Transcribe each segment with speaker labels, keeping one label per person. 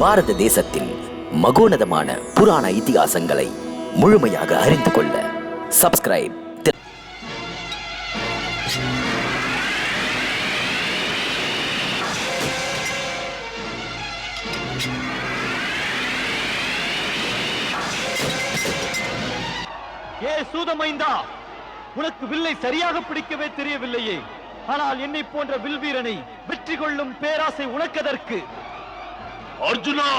Speaker 1: பாரத தேசத்தில் மகோனதமான புராண இதிகாசங்களை முழுமையாக அறிந்து கொள்ள சப்ஸ்கிரைப்.
Speaker 2: ஏ சூதமைந்தா, உனக்கு வில்லை சரியாக பிடிக்கவே தெரியவில்லையே. ஆனால் என்னை போன்ற வில்வீரனை வெற்றி கொள்ளும் பேராசை உனக்கதற்கு?
Speaker 3: அர்ஜுனா!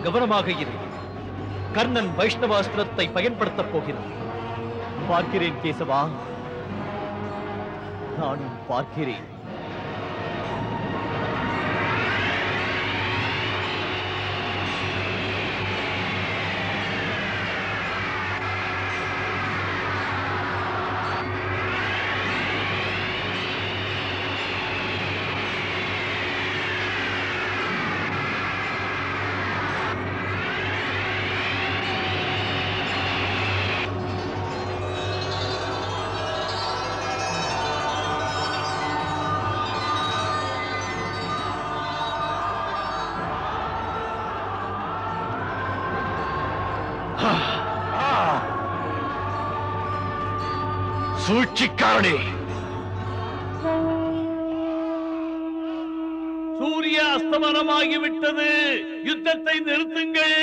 Speaker 2: கவனமாக இரு. கர்ணன் வைஷ்ணவாஸ்திரத்தை பயன்படுத்தப் போகிறான். பார்க்கிறேன் கேசவா, நானும் பார்க்கிறேன். சூழ்ச்சிக்காரனே!
Speaker 4: சூரிய அஸ்தமனமாகிவிட்டது. யுத்தத்தை நிறுத்துங்கள்.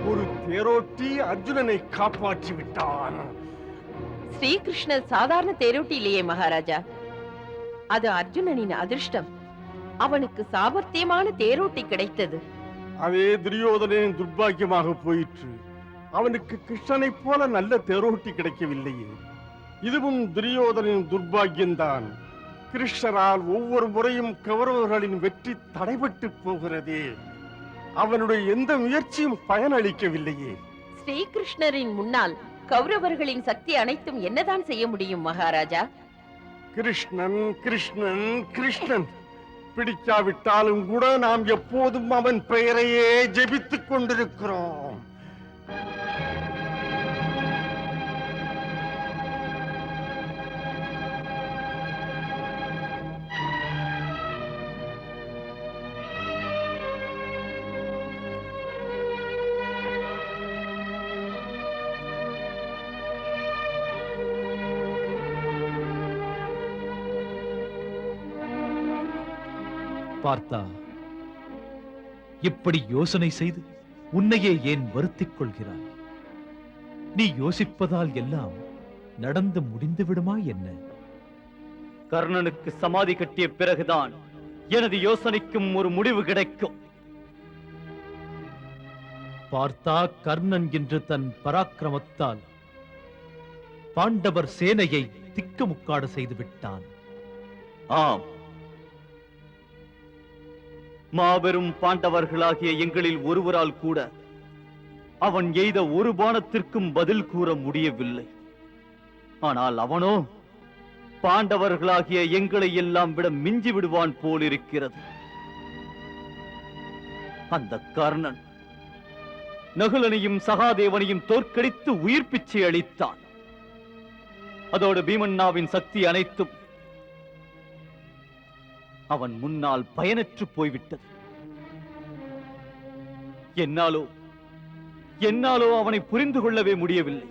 Speaker 3: ஒரு தேரோட்டி அர்ஜுனனை காப்பாற்றி விட்டான்.
Speaker 5: ஸ்ரீகிருஷ்ணர் சாதாரண தேரோட்டி இல்லையே மகாராஜா, அது அர்ஜுனனின் அதிர்ஷ்டம். அவனுக்கு சாமர்த்தியமான தேரோட்டி கிடைத்தது.
Speaker 3: அதே துரியோதனின் துர்பாக்கியமாக போயிற்று. அவனுக்கு கிருஷ்ணனை போல நல்ல தேரோட்டி கிடைக்கவில்லையே. இதுவும் துரியோதனின் துர்பாக்கியம்தான். கிருஷ்ணரால் ஒவ்வொரு முறையும் கௌரவர்களின் வெற்றி தடைபட்டு போகிறதே. அவனுடைய எந்த முயற்சியும் பயனளிக்கவில்லையே.
Speaker 5: ஸ்ரீகிருஷ்ணரின் முன்னால் கௌரவர்களின் சக்தி அனைத்தும் என்னதான் செய்ய முடியும் மகாராஜா?
Speaker 3: கிருஷ்ணன் கிருஷ்ணன் கிருஷ்ணன் பிடிக்காவிட்டாலும் கூட நாம் எப்போதும் அவன் பெயரையே ஜெபித்துக் கொண்டிருக்கிறோம்.
Speaker 2: பார்த்தா, இப்படி யோசனை செய்து உன்னையே ஏன் வருத்திக் கொள்கிறாய்? நீ யோசிப்பதால் எல்லாம் நடந்து முடிந்து விடுமா என்ன?
Speaker 6: கர்ணனுக்கு சமாதி கட்டிய பிறகுதான் எனது யோசனைக்கும் ஒரு முடிவு கிடைக்கும்.
Speaker 2: பார்த்தா, கர்ணன் என்று தன் பராக்கிரமத்தால் பாண்டவர் சேனையை திக்குமுக்காடு செய்து விட்டான்.
Speaker 6: ஆம், மாபெரும் பாண்டவர்களாகிய எங்களில் ஒருவரால் கூட அவன் எய்த ஒரு பாணத்திற்கும் பதில் கூற முடியவில்லை. ஆனால் அவனோ பாண்டவர்களாகிய எங்களை எல்லாம் விட மிஞ்சி விடுவான் போலிருக்கிறது. அந்த கர்ணன் நகுலனையும் சகாதேவனையும் தோற்கடித்து உயிர் பிச்சை அளித்தான். அதோடு பீமண்ணாவின் சக்தி அனைத்தும் அவன் முன்னால் பயனற்று போய்விட்டது. என்னாலோ அவனை புரிந்து கொள்ளவே முடியவில்லை.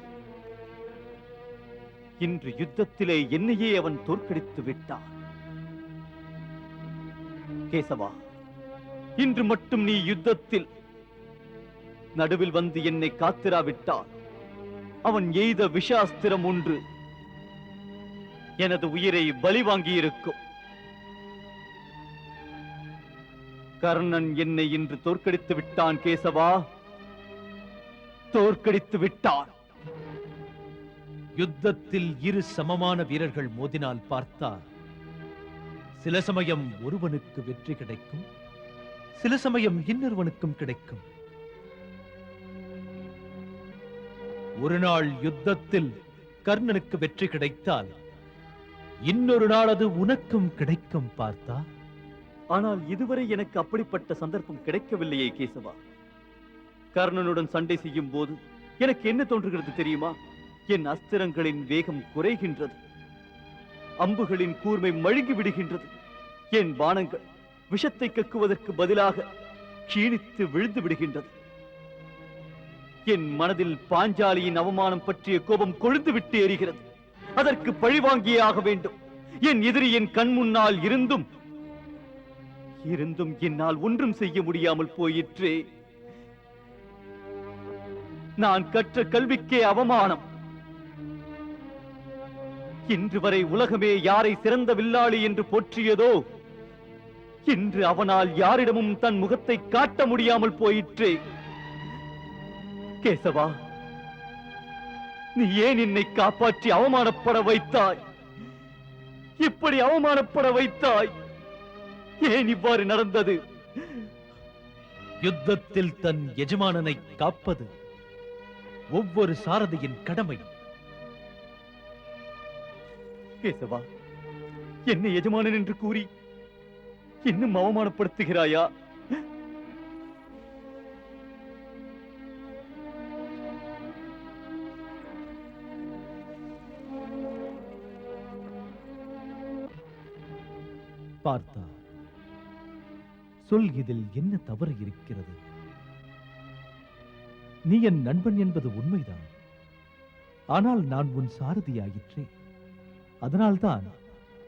Speaker 6: இன்று யுத்தத்திலே என்னையே அவன் தோற்கடித்து விட்டான். கேசவா, இன்று மட்டும் நீ யுத்தத்தில் நடுவில் வந்து என்னை காத்திராவிட்டால் அவன் எய்த விஷாஸ்திரம் ஒன்று எனது உயிரை பலி வாங்கியிருக்கும். கர்ணன் என்னை இன்று தோற்கடித்து விட்டான் கேசவா, தோற்கடித்து விட்டான்.
Speaker 7: யுத்தத்தில் இரு சமமான வீரர்கள் மோதினால் பார்த்தா சில சமயம் ஒருவனுக்கு வெற்றி கிடைக்கும், சில சமயம் இன்னொருவனுக்கும் கிடைக்கும். ஒரு நாள் யுத்தத்தில் கர்ணனுக்கு வெற்றி கிடைத்தால் இன்னொரு நாள் அது உனக்கும் கிடைக்கும் பார்த்தா.
Speaker 6: ஆனால் இதுவரை எனக்கு அப்படிப்பட்ட சந்தர்ப்பம் கிடைக்கவில்லையே கேசவா. கர்ணனுடன் சண்டை செய்யும் போது எனக்கு என்ன தோன்றுகிறது தெரியுமா? என் அஸ்திரங்களின் வேகம் குறைகின்றது, அம்புகளின் கூர்மை மழுங்கி விடுகின்றது. என் பானங்கள் விஷத்தை கக்குவதற்கு பதிலாக கீணித்து விழுந்து விடுகின்றது. என் மனதில் பாஞ்சாலியின் அவமானம் பற்றிய கோபம் கொழுந்து விட்டு எரிகிறது. அதற்கு பழிவாங்கியே ஆக வேண்டும். என் எதிரி என் கண் முன்னால் இருந்தும் என்னால் ஒன்றும் செய்ய முடியாமல் போயிற்றே. நான் கற்ற கல்விக்கே அவமானம். இன்று வரை உலகமே யாரை சிறந்த வில்லாளி என்று போற்றியதோ, இன்று அவனால் யாரிடமும் தன் முகத்தை காட்ட முடியாமல் போயிற்றே. கேசவா, நீ ஏன் என்னை காப்பாற்றி அவமானப்பட வைத்தாய்? இப்படி அவமானப்பட வைத்தாய். ஏன் இவ்வாறு நடந்தது?
Speaker 7: யுத்தத்தில் தன் எஜமானனை காப்பது ஒவ்வொரு சாரதியின் கடமை.
Speaker 6: கேசவா, என்னை எஜமானன் என்று கூறி இன்னும் அவமானப்படுத்துகிறாயா?
Speaker 7: பார்த்தா, சொல், இதில் என்ன தவறு இருக்கிறது? நீ என் நண்பன் என்பது உண்மைதான். ஆனால் நான் உன் சாரதியாயிற்றே. அதனால்தான்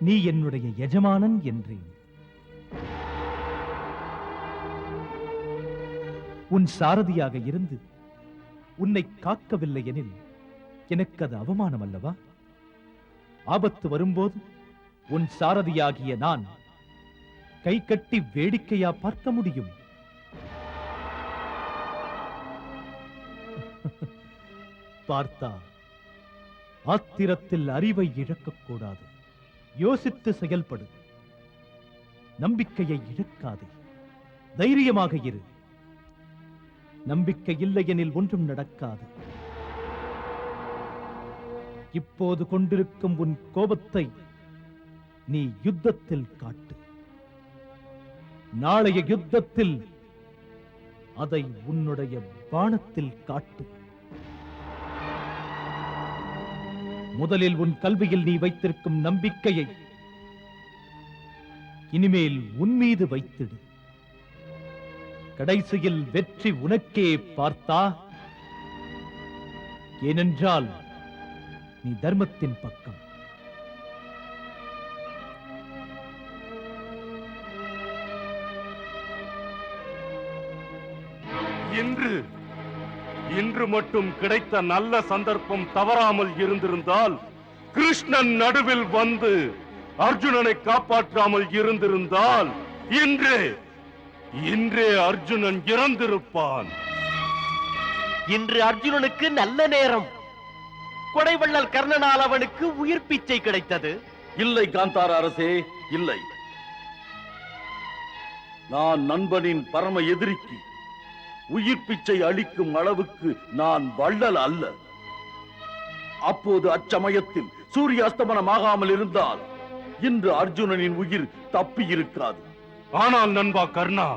Speaker 7: நீ என்னுடைய எஜமானன் என்றேன். உன் சாரதியாக இருந்து உன்னை காக்கவில்லை எனில் எனக்கு அது அவமானம் அல்லவா? ஆபத்து வரும்போது உன் சாரதியாகிய நான் கை கட்டி வேடிக்கையா பார்க்க முடியும்? பார்த்தா, ஆத்திரத்தில் அறிவை இழக்கக்கூடாது. யோசித்து செயல்படு. நம்பிக்கையை இழக்காதே. தைரியமாக இரு. நம்பிக்கை இல்லையெனில் ஒன்றும் நடக்காது. இப்போது கொண்டிருக்கும் உன் கோபத்தை நீ யுத்தத்தில் காட்டு. நாளைய யுத்தத்தில் அதை உன்னுடைய பாணத்தில் காட்டு. முதலில் உன் கல்வியில் நீ வைத்திருக்கும் நம்பிக்கையை இனிமேல் உன் மீது வைத்திடு. கடைசியில் வெற்றி உனக்கே பார்த்தா. ஏனென்றால் நீ தர்மத்தின் பக்கம்.
Speaker 3: இன்று மட்டும் கிடைத்த நல்ல சந்தர்ப்பம் தவறாமல் இருந்திருந்தால், கிருஷ்ணன் நடுவில் வந்து அர்ஜுனனை காப்பாற்றாமல் இருந்திருந்தால் இன்றே அர்ஜுனன் இறந்திருப்பான்.
Speaker 2: இன்று அர்ஜுனனுக்கு நல்ல நேரம். கொடைவள்ளல் கர்ணனால் அவனுக்கு உயிர் பிச்சை கிடைத்தது.
Speaker 4: இல்லை காந்தார அரசே, இல்லை. நான் நண்பனின் பரம எதிரிக்கு உயிர் பிச்சை அளிக்கும் அளவுக்கு நான் வள்ளல் அல்ல. அப்போது அச்சமயத்தில் சூரிய அஸ்தமனமாகாமல் இருந்தால் இன்று அர்ஜுனனின் உயிர் தப்பி இருக்காது.
Speaker 3: ஆனால் நண்பா கர்ணா,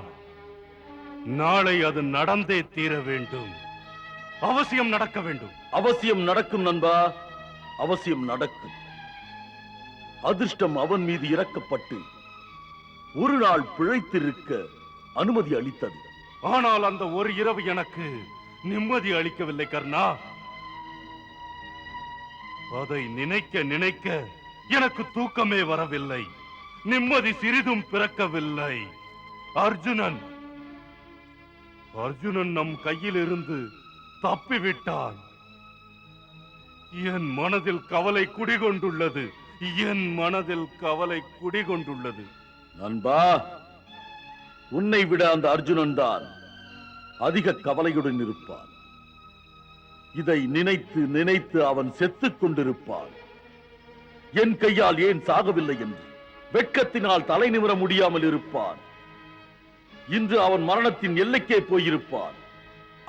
Speaker 3: நாளை அது நடந்தே தீர வேண்டும். அவசியம் நடக்க வேண்டும்.
Speaker 4: அவசியம் நடக்கும் நண்பா, அவசியம் நடக்கும். அதிர்ஷ்டம் அவன் மீது இறக்கப்பட்டு ஒரு நாள் பிழைத்திருக்க அனுமதி அளித்தது.
Speaker 3: ஆனால் அந்த ஒரு இரவு எனக்கு நிம்மதி அளிக்கவில்லை கர்ணா. அதை நினைக்க நினைக்க எனக்கு தூக்கமே வரவில்லை. நிம்மதி சிறிதும் பிறக்கவில்லை. அர்ஜுனன் நம் கையில் இருந்து தப்பிவிட்டான். என் மனதில் கவலை குடிகொண்டுள்ளது. என் மனதில் கவலை குடிகொண்டுள்ளது.
Speaker 4: நண்பா, உன்னை விட அந்த அர்ஜுனன் தான் அதிக கவலையுடன் இருப்பான். இதை நினைத்து நினைத்து அவன் செத்துக் கொண்டிருப்பான். என் கையால் ஏன் சாகவில்லை என்று வெட்கத்தினால் தலை நிமிர முடியாமல் இருப்பான். இன்று அவன் மரணத்தின் எல்லைக்கே போயிருப்பான்.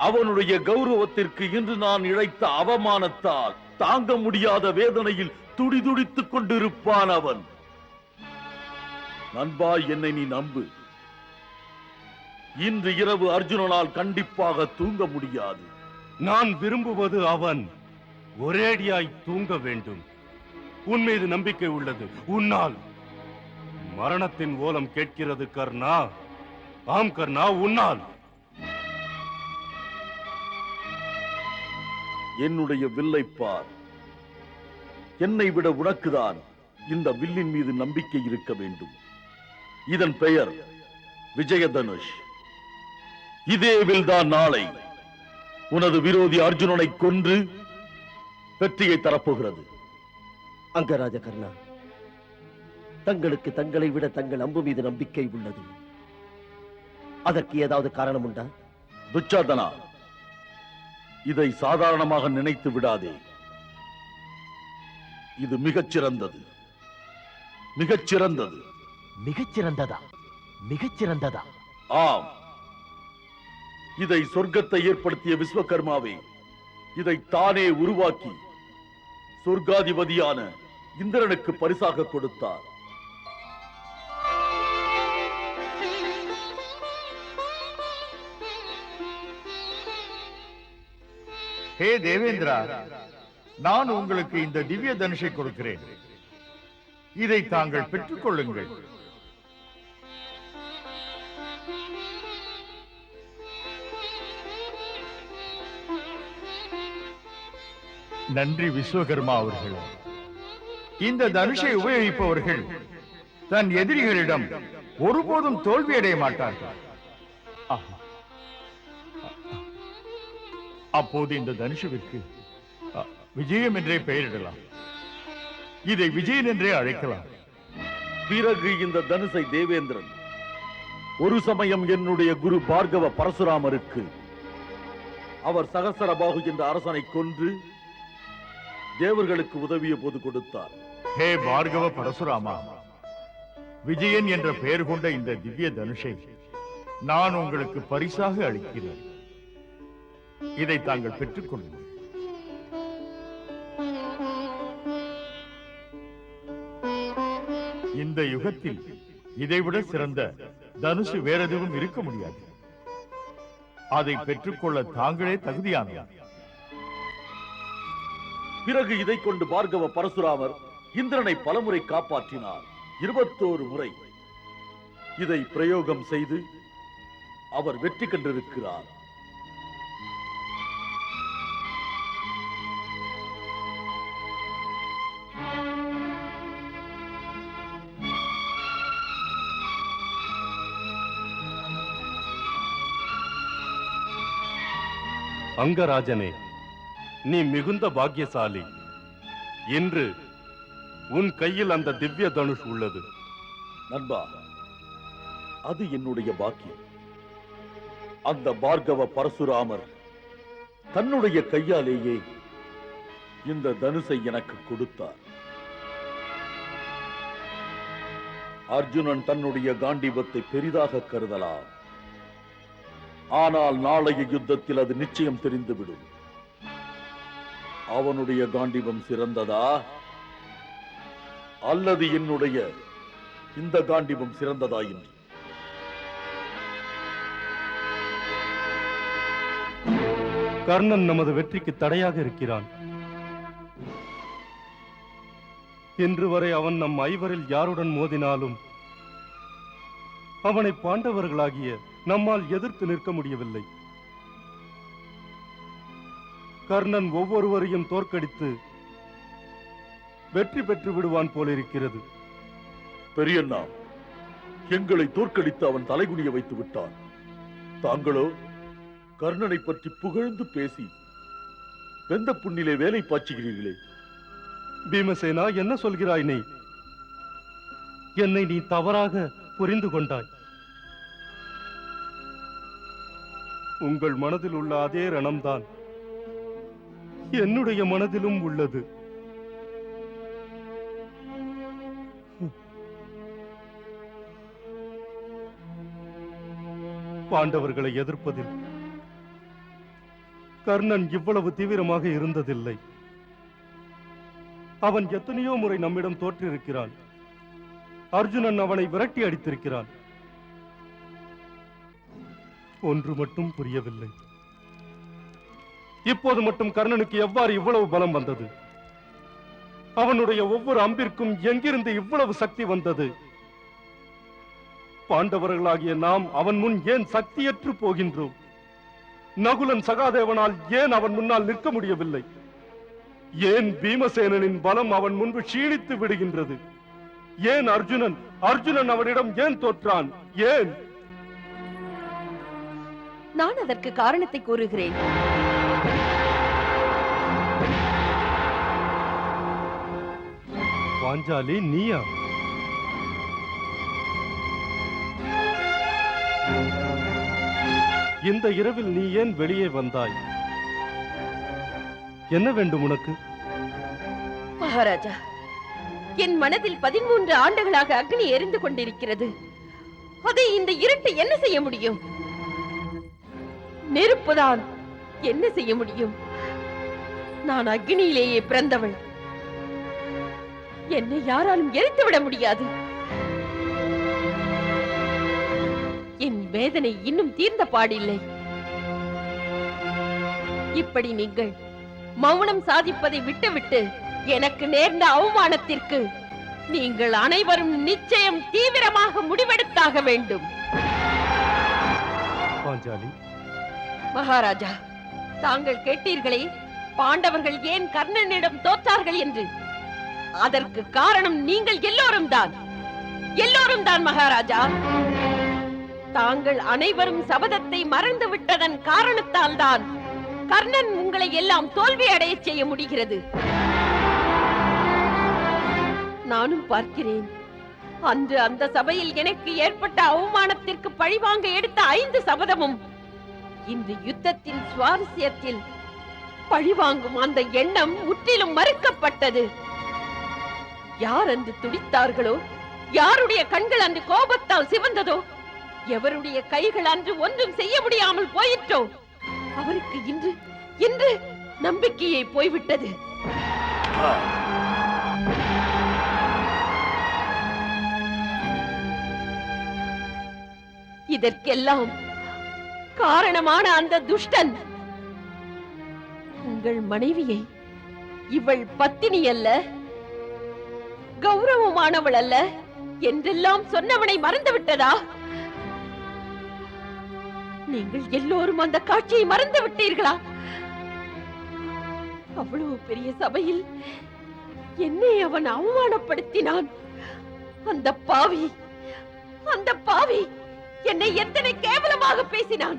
Speaker 4: அவனுடைய கௌரவத்திற்கு இன்று நான் இழைத்த அவமானத்தால் தாங்க முடியாத வேதனையில் துடிதுடித்துக் கொண்டிருப்பான் அவன். நண்பா, என்னை நீ நம்பு. இன்று இரவு அர்ஜுனனால் கண்டிப்பாக தூங்க முடியாது.
Speaker 3: நான் விரும்புவது அவன் ஒரேடியாய் தூங்க வேண்டும். உன் மீது நம்பிக்கை உள்ளது. உன்னால் மரணத்தின் ஓலம் கேட்கிறது கர்ணா. ஆம் கர்ணா, உன்னால்.
Speaker 4: என்னுடைய வில்லை பார். என்னை விட உனக்குதான் இந்த வில்லின் மீது நம்பிக்கை இருக்க வேண்டும். இதன் பெயர் விஜயதனுஷ். இதே வில்தான் நாளை உனது விரோதி அர்ஜுனனை கொன்று வெற்றியை தரப்போகிறது.
Speaker 8: அங்கராஜ கர்ணா, தங்களுக்கு தங்களை விட தங்கள் அம்பு மீது நம்பிக்கை உள்ளது. அதற்கு ஏதாவது காரணம் உண்டா?
Speaker 4: துச்சாதனா, இதை சாதாரணமாக நினைத்து விடாதே. இது மிகச்சிறந்தது. மிகச்சிறந்தது.
Speaker 7: மிகச்சிறந்ததா? மிகச்சிறந்ததா?
Speaker 4: ஆம். இதை சொர்க்கத்தை ஏற்படுத்திய விஸ்வகர்மாவே இதை தானே உருவாக்கி சொர்க்காதிபதியான இந்திரனுக்கு பரிசாக கொடுத்தார்.
Speaker 9: ஹே தேவேந்திரா, நான் உங்களுக்கு இந்த திவ்ய தனுஷை கொடுக்கிறேன். இதை தாங்கள் பெற்றுக் கொள்ளுங்கள். நன்றி விஸ்வகர்மா அவர்களே. இந்த தனுஷை உபயோகிப்பவர்கள் தன் எதிரிகளிடம் ஒருபோதும் தோல்வியடைய மாட்டார்கள். அப்போது இந்த தனுஷுவிற்கு விஜயம் என்றே பெயரிடலாம். இதை விஜயன் என்றே அழைக்கலாம்.
Speaker 4: பிறகு இந்த தனுசை தேவேந்திரன் ஒரு சமயம் என்னுடைய குரு பார்கவ பரசுராமருக்கு அவர் சகசரபாகு என்ற அரசனை கொன்று தேவர்களுக்கு உதவிய போது கொடுத்தார்.
Speaker 9: ஹே பார்கவ பரசுராமா, விஜயன் என்ற பெயர் கொண்ட இந்த திவ்ய தனுஷை நான் உங்களுக்கு பரிசாக அளிக்கிறேன். இதை தாங்கள் பெற்றுக் கொள்ளுங்கள். இந்த யுகத்தில் இதைவிட சிறந்த தனுசு வேற எதுவும் இருக்க முடியாது. அதை பெற்றுக்கொள்ள தாங்களே தகுதியானவர்.
Speaker 4: பிறகு இதை கொண்டு பார்கவ பரசுராமர் இந்திரனை பலமுறை காப்பாற்றினார். 21 முறை இதை பிரயோகம் செய்து அவர் வெற்றி கண்டிருக்கிறார்.
Speaker 3: அங்கராஜனே, நீ மிகுந்த பாக்கியசாலி. இன்று உன் கையில் அந்த திவ்ய தனுஷ் உள்ளது.
Speaker 4: நண்பா, அது என்னுடைய பாக்கியம். அந்த பார்கவ பரசுராமர் தன்னுடைய கையாலேயே இந்த தனுசை எனக்கு கொடுத்தார். அர்ஜுனன் தன்னுடைய காண்டீபத்தை பெரிதாக கருதலாம். ஆனால் நாளைய யுத்தத்தில் அது நிச்சயம் தெரிந்துவிடும். அவனுடைய காண்டீபம் சிறந்ததா அல்லது என்னுடைய இந்த காண்டீபம் சிறந்ததா என்று.
Speaker 3: கர்ணன் நமது வெற்றிக்கு தடையாக இருக்கிறான். இன்று வரை அவன் நம் ஐவரில் யாருடன் மோதினாலும் அவனை பாண்டவர்களாகிய நம்மால் எதிர்த்து நிற்க முடியவில்லை. கர்ணன் ஒவ்வொருவரையும் தோற்கடித்து வெற்றி பெற்று விடுவான் போலிருக்கிறது.
Speaker 4: பெரியண்ணா, எங்களை தோற்கடித்து அவன் தலைகுனிய வைத்து விட்டான். தாங்களோ கர்ணனை பற்றி புகழ்ந்து பேசி வெந்த புண்ணிலே வேலை பாய்ச்சுகிறீர்களே.
Speaker 3: பீமசேனா, என்ன சொல்கிறாய் நீ? என்னை நீ தவறாக புரிந்து கொண்டாய். உங்கள் மனதில் உள்ள அதே ரணம்தான் என்னுடைய மனதிலும் உள்ளது. பாண்டவர்களை எதிர்ப்பதில் கர்ணன் இவ்வளவு தீவிரமாக இருந்ததில்லை. அவன் எத்தனையோ முறை நம்மிடம் தோற்றிருக்கிறான். அர்ஜுனன் அவனை விரட்டி அடித்திருக்கிறான். ஒன்று மட்டும் புரியவில்லை. இப்போது மட்டும் கர்ணனுக்கு எவ்வாறு இவ்வளவு பலம் வந்தது? அவனுடைய ஒவ்வொரு அம்பிற்கும் எங்கிருந்து இவ்வளவு சக்தி வந்தது? பாண்டவர்களாகிய நாம் அவன் முன் ஏன் சக்தியற்று போகின்றோம்? நகுலன் சகாதேவனால் ஏன் அவன் முன்னால் நிற்க முடியவில்லை? ஏன் பீமசேனனின் பலம் அவன் முன்பு க்ஷீணித்து விடுகின்றது? ஏன் அர்ஜுனன் அவனிடம் ஏன் தோற்றான்? ஏன்?
Speaker 5: நான் அதற்கு காரணத்தை கூறுகிறேன்.
Speaker 3: பாஞ்சாலி, நீயா? இந்த இரவில் நீ ஏன் வெளியே வந்தாய்? என்ன வேண்டும் உனக்கு?
Speaker 5: மகாராஜா, என் மனதில் 13 ஆண்டுகளாக அக்னி எரிந்து கொண்டிருக்கிறது. அதை இந்த இருட்டு என்ன செய்ய முடியும்? நெருப்புதான் என்ன செய்ய முடியும்? நான் அக்னியிலேயே பிறந்தவள். என்னை யாராலும் எரித்துவிட முடியாது. என் வேதனை இன்னும் தீர்ந்த பாடில்லை. இப்படி நீங்கள் மௌனம் சாதிப்பதை விட்டுவிட்டு எனக்கு நேர்ந்த அவமானத்திற்கு நீங்கள் அனைவரும் நிச்சயம் தீவிரமாக முடிவெடுத்தாக வேண்டும்.
Speaker 3: பாஞ்சாலி,
Speaker 5: மகாராஜா, தாங்கள் கேட்டீர்களே, பாண்டவர்கள் ஏன் கர்ணனிடம் தோற்றார்கள் என்று. அதற்கு காரணம் நீங்கள் எல்லோரும் தான் மகாராஜா. தாங்கள் அனைவரும் சபதத்தை மறந்து விட்டதன் காரணத்தால் தான் கர்ணன் உங்களை எல்லாம் தோல்வி அடைய செய்ய முடிகிறது. நானும் பார்க்கிறேன். அன்று அந்த சபையில் எனக்கு ஏற்பட்ட அவமானத்திற்கு பழிவாங்க எடுத்த 5 சபதமும் இந்த யுத்தத்தின் சுவாரஸ்யத்தில் பழிவாங்கும் அந்த எண்ணம் முற்றிலும் மறுக்கப்பட்டது. யார் அன்று துடித்தார்களோ, யாருடைய கண்கள் அன்று கோபத்தால் சிவந்ததோ, எவருடைய கைகள் அன்று ஒன்றும் செய்ய முடியாமல் போயிற்றோ, அவருக்கு இன்று நம்பிக்கையை போய்விட்டது. இதற்கெல்லாம் காரணமான அந்த துஷ்டன் உங்கள் மனைவியை இவள் பத்தினி அல்ல, கௌரவமானவள் அல்ல என்றெல்லாம் சொன்னவனை மறந்து விட்டதா? நீங்கள் எல்லோரும் அந்த காட்சியை மறந்து விட்டீர்களா? அவ்வளவு பெரிய சபையில் என்னை அவன் அவமானப்படுத்தினான். அந்த பாவி என்னை எத்தனை கேவலமாக பேசினான்.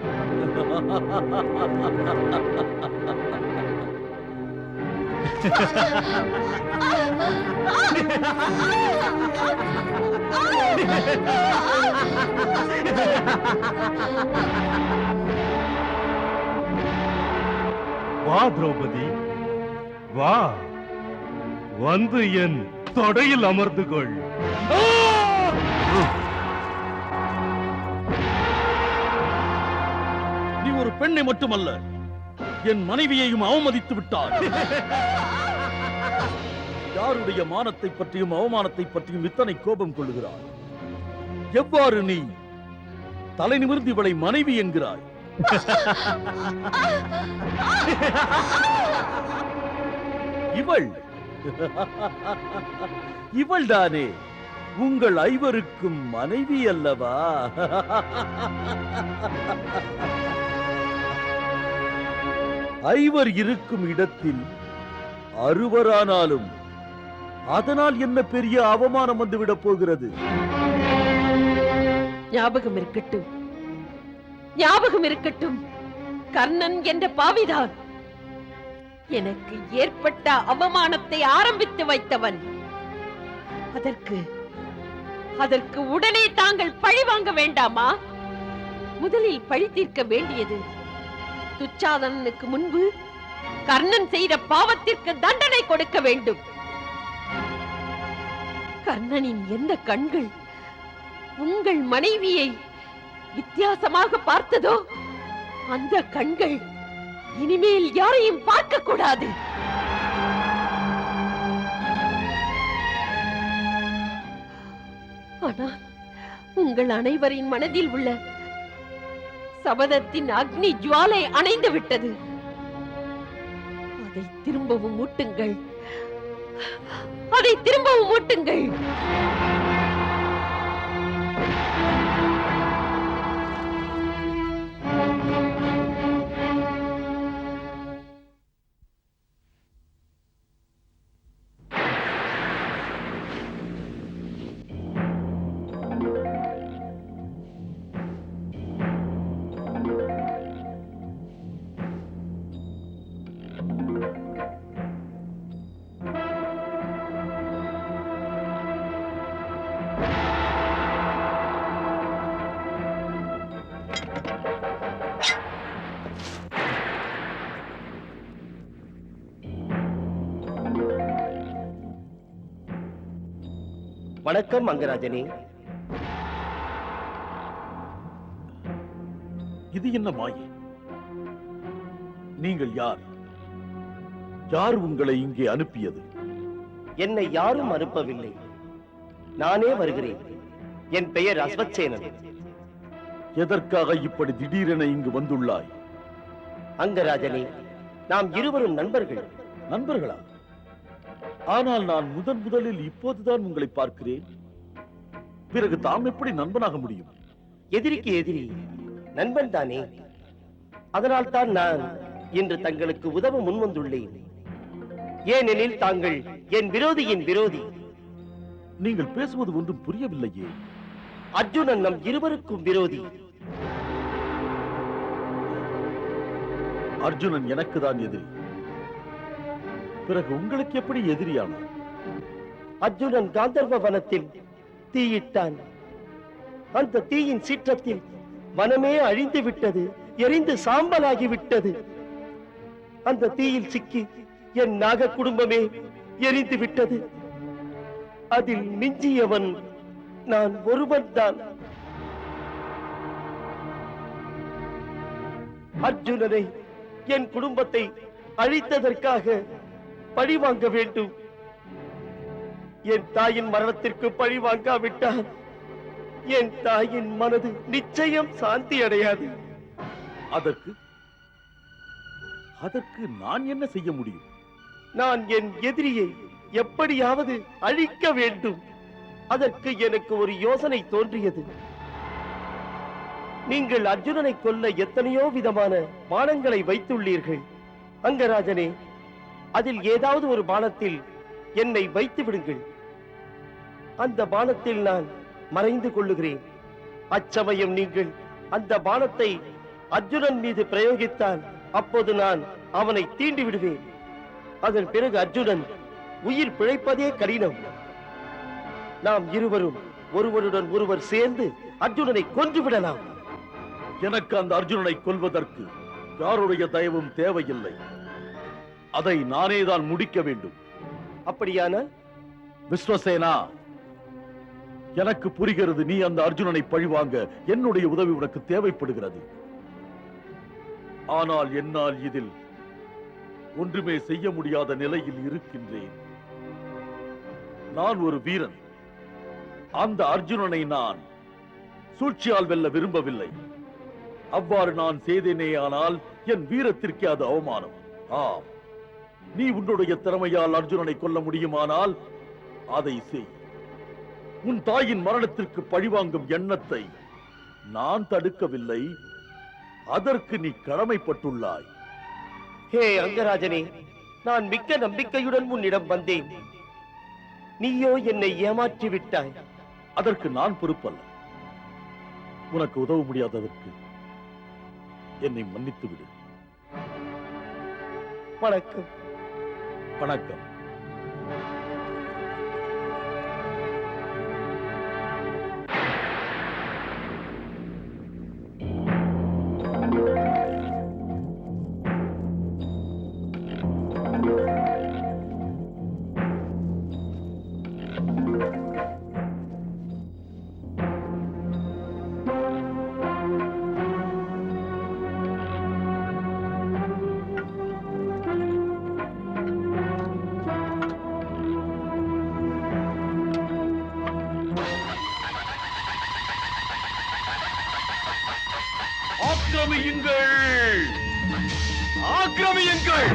Speaker 3: வா திரௌபதி, வா, வந்து என் தொடையில் அமர்ந்து கொள்.
Speaker 4: நீ ஒரு பெண்ணை மட்டுமல்ல, என் மனைவியையும் அவமதித்து விட்டார். யாருடைய மானத்தை பற்றியும் அவமானத்தை பற்றியும் இத்தனை கோபம் கொள்ளுகிறார்? எவ்வாறு நீ தலை நிமிர்ந்து இவளை மனைவி என்கிறாய்? இவள்தானே உங்கள் ஐவருக்கும் மனைவி அல்லவா? ஐவர் இருக்கும் இடத்தில் அறுவரானாலும் அதனால் என்ன பெரிய அவமானம் வந்துவிடப் போகிறது?
Speaker 5: ஞாபகம் இருக்கட்டும். கர்ணன் என்ற பாவிதான் எனக்கு ஏற்பட்ட அவமானத்தை ஆரம்பித்து வைத்தவன். அதற்கு உடனே தாங்கள் பழி வாங்க வேண்டாமா? முதலில் பழி தீர்க்க வேண்டியது துச்சாதனனுக்கு முன்பு கர்ணன் செய்த பாவத்திற்கு தண்டனை கொடுக்க வேண்டும். கர்ணனின் எந்த கண்கள் உங்கள் மனைவியை வித்தியாசமாக பார்த்ததோ அந்த கண்கள் இனிமேல் யாரையும் பார்க்க கூடாது. ஆனால் உங்கள் அனைவரின் மனதில் உள்ள சபதத்தின் அக்னி ஜுவாலை அணைந்து விட்டது. அதை திரும்பவும் மூட்டுங்கள்.
Speaker 8: வணக்கம் அங்கராஜனே.
Speaker 4: இது என்ன மாயை? நீங்கள் யார்? யார் உங்களை இங்கே அனுப்பியது?
Speaker 8: என்னை யாரும் அனுப்பவில்லை, நானே வருகிறேன். என் பெயர் அஸ்வத்சேனன்.
Speaker 4: எதற்காக இப்படி திடீரென இங்கு வந்துள்ளாய்?
Speaker 8: அங்கராஜனே, நாம் இருவரும் நண்பர்கள்.
Speaker 4: நண்பர்களா? ஆனால் நான் முதலில் இப்போதுதான் உங்களை பார்க்கிறேன். பிறகு தாம் எப்படி நண்பனாக முடியும்?
Speaker 8: எதிரிக்கு எதிரி நண்பன் தானே. அதனால் தான் நான் இன்று தங்களுக்கு உதவ முன்வந்துள்ளேன். ஏனெனில் தாங்கள் என் விரோதியின் விரோதி.
Speaker 4: நீங்கள் பேசுவது ஒன்றும் புரியவில்லையே.
Speaker 8: அர்ஜுனன் நம் இருவருக்கும் விரோதி.
Speaker 4: அர்ஜுனன் எனக்கு தான் எதிரி. பிறகு உங்களுக்கு எப்படி எதிரியானார்?
Speaker 8: அர்ஜுனன் காந்தர்வ வனத்தில் தீயிட்டான். அந்த தீயின் சீற்றத்தில் வனமே அழிந்து விட்டது, எரிந்து சாம்பலாகி விட்டது. அந்த தீயில் சிக்கி என் நாக குடும்பமே எரிந்து விட்டது. அதில் மிஞ்சியவன் நான் ஒருவன் தான். அர்ஜுனனை, என் குடும்பத்தை அழித்ததற்காக பழி வாங்க வேண்டும். என் தாயின் மரணத்திற்கு பழி வாங்காவிட்டால் என் தாயின் மனது நிச்சயம் சாந்தி அடையாது.
Speaker 4: அதற்கு நான் என்ன செய்ய முடியும்?
Speaker 8: நான் என் எதிரியை எப்படியாவது அழிக்க வேண்டும். அதற்கு எனக்கு ஒரு யோசனை தோன்றியது. நீங்கள் அர்ஜுனனை கொல்ல எத்தனையோ விதமான பானங்களை வைத்துள்ளீர்கள். அங்கராஜனே, அதில் ஏதாவது ஒரு பானத்தில் என்னை வைத்து விடுங்கள். அந்த பானத்தில் நான் மறைந்து கொள்ளுகிறேன். அச்சமயம் நீங்கள் அந்த பானத்தை அர்ஜுனன் மீது பிரயோகித்தால் அப்போது நான் அவனை தீண்டி விடுவேன். அதன் பிறகு அர்ஜுனன் உயிர் பிழைப்பதே கடினம். நாம் இருவரும் ஒருவருடன் ஒருவர் சேர்ந்து அர்ஜுனனை கொன்று விடலாம்.
Speaker 4: எனக்கு அந்த அர்ஜுனனை கொல்வதற்கு யாருடைய தயவும் தேவையில்லை. அதை நானே தான் முடிக்க வேண்டும்.
Speaker 8: அப்படியானால்
Speaker 4: விஸ்வசேனா, எனக்கு புரிகிறது நீ அந்த அர்ஜுனனை பழிவாங்க என்னுடைய உதவி உனக்கு தேவைப்படுகிறது. ஆனால் என்னால் இதில் ஒன்றுமே செய்ய முடியாத நிலையில் இருக்கின்றேன். நான் ஒரு வீரன். அந்த அர்ஜுனனை நான் சூழ்ச்சியால் வெல்ல விரும்பவில்லை. அவ்வாறு நான் செய்தேனே ஆனால் என் வீரத்திற்கே அது அவமானம். ஆம், நீ உன்னுடைய திறமையால் அர்ஜுனனை கொல்ல முடியுமானால் அதை செய். உன் தாயின் மரணத்திற்கு பழிவாங்கும் எண்ணத்தை நான் தடுக்கவில்லை. அதற்கு நீ கடமைப்பட்டுள்ளாய்.
Speaker 8: ஹே அங்கராஜனே, நான் மிக்க நம்பிக்கையுடன் உன்னிடம் வந்தேன். நீயோ என்னை ஏமாற்றி விட்டாய்.
Speaker 4: அதற்கு நான் பொறுப்பல்ல. உனக்கு உதவ முடியாததற்கு என்னை மன்னித்து விடு.
Speaker 8: வணக்கம்.
Speaker 4: வணக்கம். ஆக்கிரமியுங்கள்! ஆக்கிரமியுங்கள்!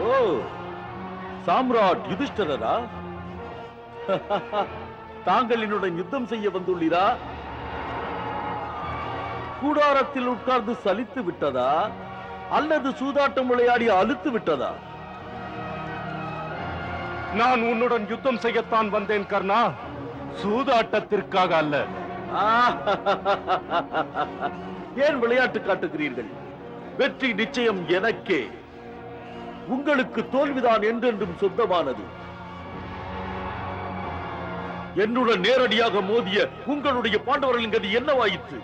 Speaker 4: ஓ, சாம்ராட் யுதிஷ்டரரா? தாங்கள் என்னுடன் யுத்தம் செய்ய வந்துள்ளீரா? கூடாரத்தில் உட்கார்ந்து சலித்து விட்டதா அல்லது சூதாட்டம் விளையாடி அலுத்து விட்டதா?
Speaker 3: நான் உன்னுடன் யுத்தம் செய்யத்தான் வந்தேன் கர்ணா, சூதாட்டத்திற்காக அல்ல.
Speaker 4: ஏன் விளையாட்டு காட்டுகிறீர்கள்? வெற்றி நிச்சயம் எனக்கே. உங்களுக்கு தோல்விதான் என்றென்றும் சொந்தமானது. என்னுடன் நேரடியாக மோதிய உங்களுடைய பாண்டவர்களின் கதி என்னவாயிற்று?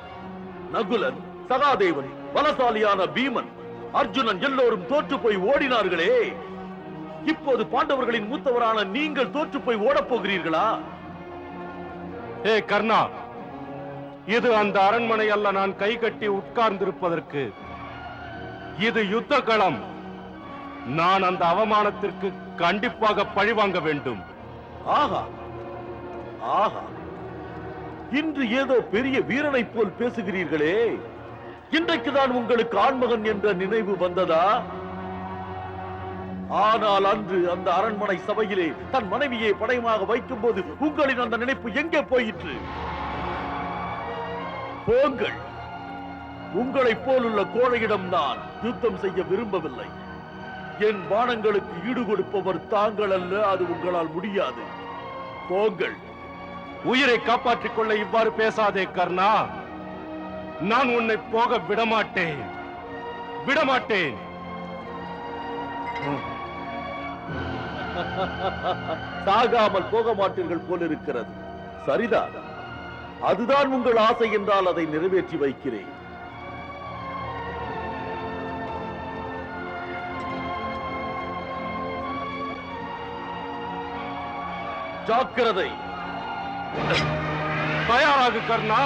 Speaker 4: நகுலன், சகாதேவன், பலசாலியான பீமன், அர்ஜுனன் எல்லோரும் தோற்று போய் ஓடினார்களே. இப்போது பாண்டவர்களின் மூத்தவரான நீங்கள் தோற்று போய் ஓடப் போகிறீர்களா?
Speaker 3: ஏ கர்ணா, இது அந்த அரண்மனை அல்ல நான் கை கட்டி உட்கார்ந்திருப்பதற்கு. இது யுத்த களம். நான் அந்த அவமானத்திற்கு கண்டிப்பாக பழிவாங்க வேண்டும்.
Speaker 4: ஆஹா ஆஹா, இன்று ஏதோ பெரிய வீரனை போல் பேசுகிறீர்களே. இன்றைக்குதான் உங்களுக்கு ஆண்மகன் என்ற நினைவு வந்ததா? ஆனால் அன்று அந்த அரண்மனை சபையிலே தன் மனைவியை படையமாக வைக்கும் போது உங்களின் அந்த நினைப்பு எங்கே போயிற்று? போங்கள், உங்களை போலுள்ள கோழையிடம் நான் யுத்தம் செய்ய விரும்பவில்லை. என் பானங்களுக்கு ஈடு கொடுப்பவர் தாங்கள் அல்ல, அது உங்களால் முடியாது. போங்கள்.
Speaker 3: உயிரை காப்பாற்றிக் கொள்ள இவ்வாறு பேசாதே கர்ணா. நான் உன்னை போக விடமாட்டேன், விடமாட்டேன்.
Speaker 4: சாகாமல் போக மாட்டீர்கள் போலிருக்கிறது. சரிதான், அதுதான் உங்கள் ஆசை என்றால் அதை நிறைவேற்றி வைக்கிறேன். ஜாக்கிரதை.
Speaker 3: தயாராகு கர்ணா.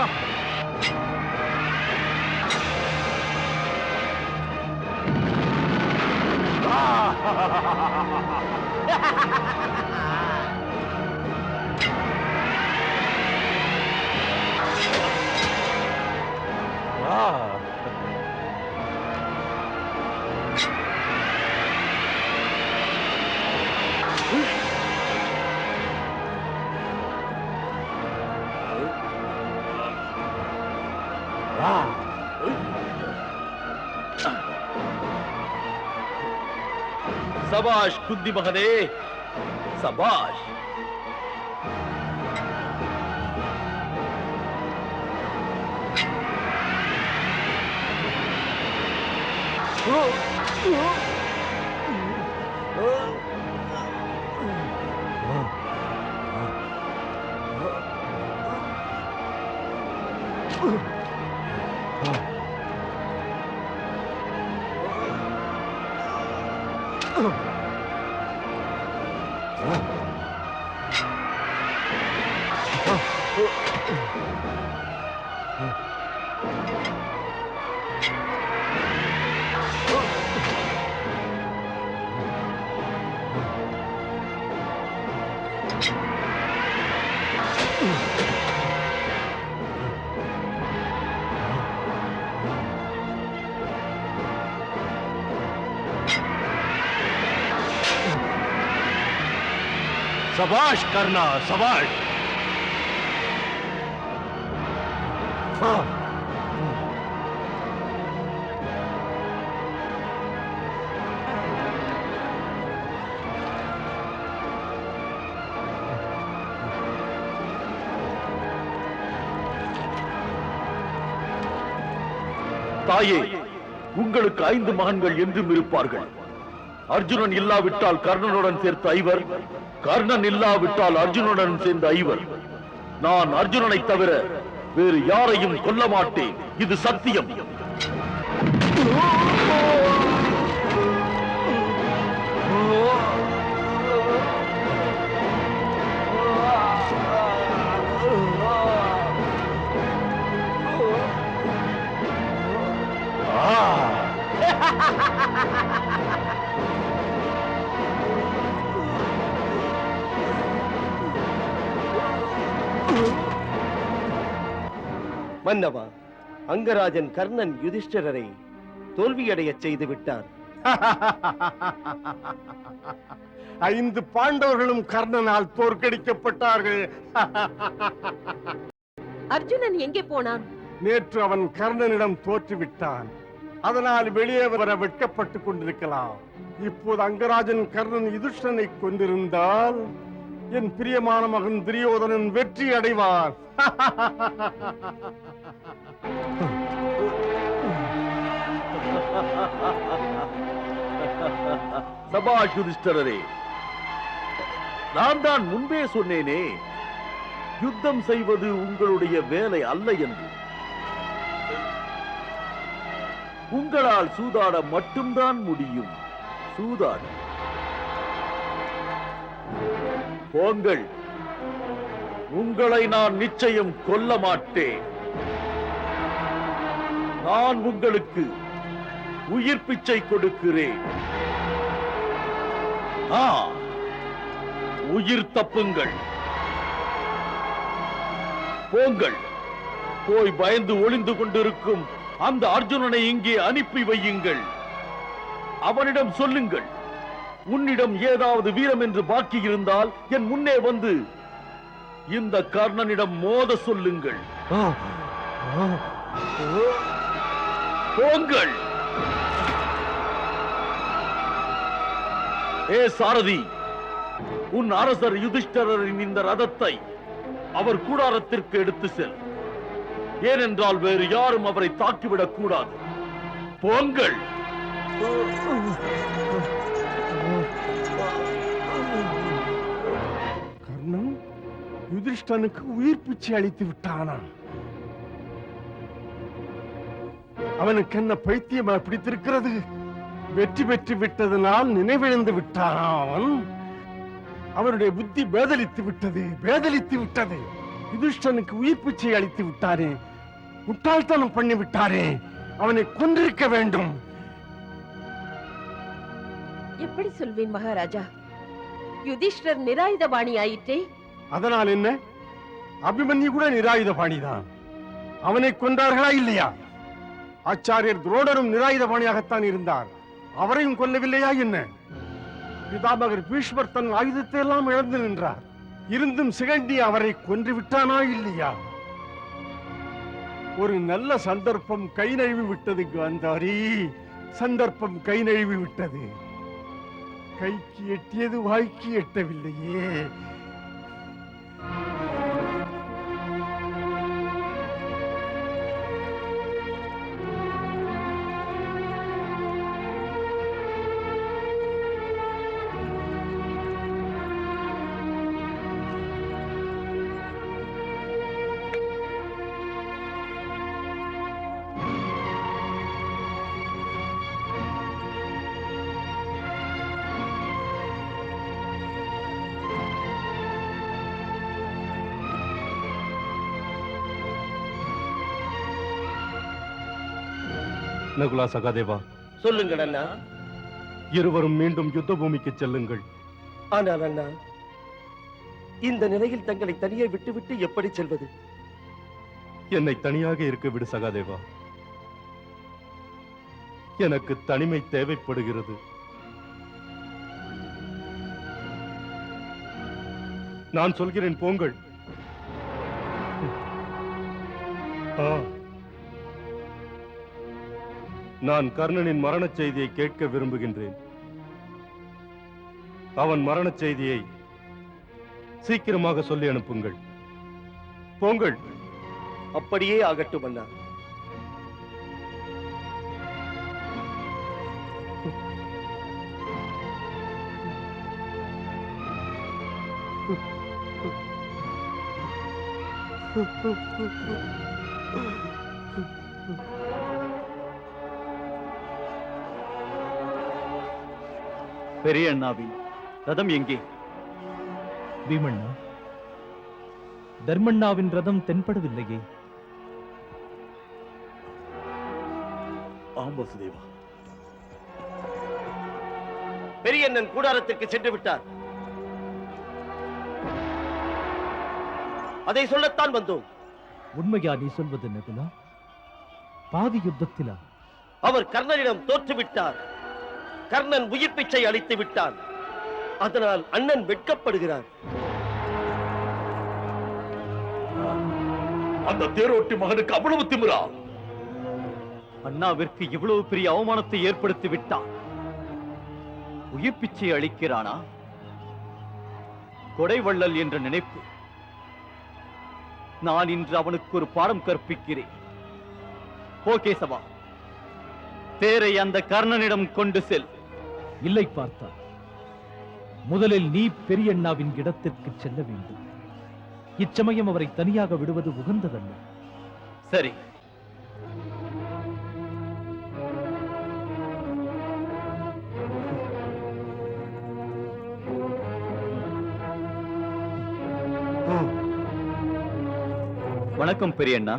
Speaker 4: சபாஷ் குந்தி மகனே, சபாஷ்.
Speaker 3: சபாஷ் கர்ணா, சபாஷ்.
Speaker 4: தாயே, உங்களுக்கு 5 மகன்கள் என்றும் இருப்பார்கள். அர்ஜுனன் இல்லாவிட்டால் கர்ணனுடன் சேர்த்த 5, கர்ணன் இல்லாவிட்டால் அர்ஜுனனுடன் சேர்ந்த 5. நான் அர்ஜுனனை தவிர வேறு யாரையும் கொல்ல மாட்டேன். இது சத்தியம்.
Speaker 8: மன்னவா, அங்கராஜன் கர்ணன் யுதிஷ்டிரரை தோல்வியடையச் செய்து விட்டார்.
Speaker 3: 5 பாண்டவர்களும் கர்ணனால் தோற்கடிக்கப்பட்டார்கள்.
Speaker 5: அர்ஜுனன் எங்கே போனான்?
Speaker 3: நேற்று அவன் கர்ணனிடம் தோற்றுவிட்டான். அதனால் வெளியே வர வெட்கப்பட்டுக் கொண்டிருக்கலாம். இப்போது அங்கராஜன் கர்ணன் யுதிஷ்டனை கொண்டிருந்தால் என் பிரியமான மகன் துரியோதனன் வெற்றி அடைவார்.
Speaker 4: சபாஷ் யுதிஷ்டரரே, நான் தான் முன்பே சொன்னேனே, யுத்தம் செய்வது உங்களுடைய வேலை அல்ல என்று. உங்களால் சூதாட மட்டும்தான் முடியும். சூதாட போங்கள். உங்களை நான் நிச்சயம் கொல்ல மாட்டேன். நான் உங்களுக்கு உயிர் பிச்சை கொடுக்கிறேன். உயிர் தப்புங்கள். போங்கள். போய் பயந்து ஒளிந்து கொண்டிருக்கும் அந்த அர்ஜுனனை இங்கே அனுப்பி வையுங்கள். அவனிடம் சொல்லுங்கள், உன்னிடம் ஏதாவது வீரம் என்று பாக்கி இருந்தால் என் முன்னே வந்து இந்த கர்ணனிடம் மோத சொல்லுங்கள். போங்கள். ஏ சாரதி, உன் அரசர் யுதிஷ்டரின் இந்த ரதத்தை அவர் கூடாரத்திற்கு எடுத்து செல். ஏனென்றால் வேறு யாரும் அவரை தாக்கிவிடக் கூடாது. போங்கள்.
Speaker 3: கர்ணன் யுதிஷ்டனுக்கு உயிர் பிச்சை அளித்து விட்டானா? அவனுக்கு என்ன பைத்தியமா பிடித்திருக்கிறது? வெற்றி பெற்று விட்டதனால் நினைவிழந்து விட்டான். அவனுடைய புத்தி பேதலித்து விட்டது. யுதிஷ்டனுக்கு உயிர் பிச்சை அளித்து விட்டாரே, முட்டாள்தனம் பண்ணி விட்டாரே. அவனை கொன்றிருக்க வேண்டும்.
Speaker 5: எப்படி சொல்வேன் மகாராஜா? யுதிஷ்டர் நிராயுதபாணி ஆயிற்றே.
Speaker 3: அதனால் என்ன? அபிமன்யு கூட நிராயுதபாணிதான். அவனை கொன்றார்களா இல்லையா? ஆச்சாரியர் துரோணரும் நிராயுதபாணியாகத்தான் இருந்தார். அவரையும் கொல்லவில்லையா என்ன? பிதாமகர் பீஷ்மர் தன் ஆயுதத்தை எல்லாம் இழந்து நின்றார். இருந்தும் சிகண்டி அவரை கொன்று விட்டானா இல்லையா? ஒரு நல்ல சந்தர்ப்பம் கை நழுவி விட்டது காந்தாரி. சந்தர்ப்பம் கை நழுவி விட்டது. கைக்கு எட்டியது வாய்க்கு எட்டவில்லையே. நகுலா, சகாதேவா,
Speaker 8: சொல்லுங்கள் அண்ணா.
Speaker 3: இருவரும் மீண்டும் யுத்த பூமிக்கு செல்லுங்கள்.
Speaker 8: ஆனால் அண்ணா, இந்த நிலையில் தங்களை தனியே விட்டுவிட்டு எப்படி செல்வது?
Speaker 3: என்னை தனியாக இருக்க விடு சகாதேவா. எனக்கு தனிமை தேவைப்படுகிறது. நான் சொல்கிறேன், போங்கள். நான் கர்ணனின் மரணச் செய்தியை கேட்க விரும்புகின்றேன். அவன் மரணச் செய்தியை சீக்கிரமாக சொல்லி அனுப்புங்கள். போங்கள்.
Speaker 8: அப்படியே ஆகட்டும் அண்ணா.
Speaker 6: பெரிய அண்ணாவின் ரதம் எங்கே?
Speaker 7: பீமண்ணா, தர்மண்ணாவின் ரதம் தென்படவில்லையே.
Speaker 4: ஆம் வசுதேவா.
Speaker 8: பெரியண்ணன் கூடாரத்திற்கு சென்று விட்டார். அதை சொல்லத்தான் வந்தோம்.
Speaker 7: உண்மையா நீ சொல்வது நகுலா? பாதி யுத்தத்திலா?
Speaker 8: அவர் கர்ணனிடம் தோற்றுவிட்டார். கர்ணன் உயிர் பிச்சை அளித்து விட்டான். அதனால் அண்ணன் வெட்கப்படுகிறார்.
Speaker 4: அந்த தேரோட்டி மகனுக்கு அவ்வளவு திமிரா?
Speaker 6: அண்ணாவிற்கு இவ்வளவு பெரிய அவமானத்தை ஏற்படுத்தி விட்டான். உயிர் பிச்சை அளிக்கிறானா? கொடைவள்ளல் என்ற நினைப்பு. நான் இன்று அவனுக்கு ஒரு பாடம் கற்பிக்கிறேன். போ கேசவா, தேரை அந்த கர்ணனிடம் கொண்டு செல்.
Speaker 7: இல்லை பார்த்தா, முதலில் நீ பெரியண்ணாவின் இடத்திற்கு செல்ல வேண்டும். இச்சமயம் அவரை தனியாக விடுவது உகந்ததல்ல.
Speaker 6: சரி. வணக்கம் பெரியண்ணா.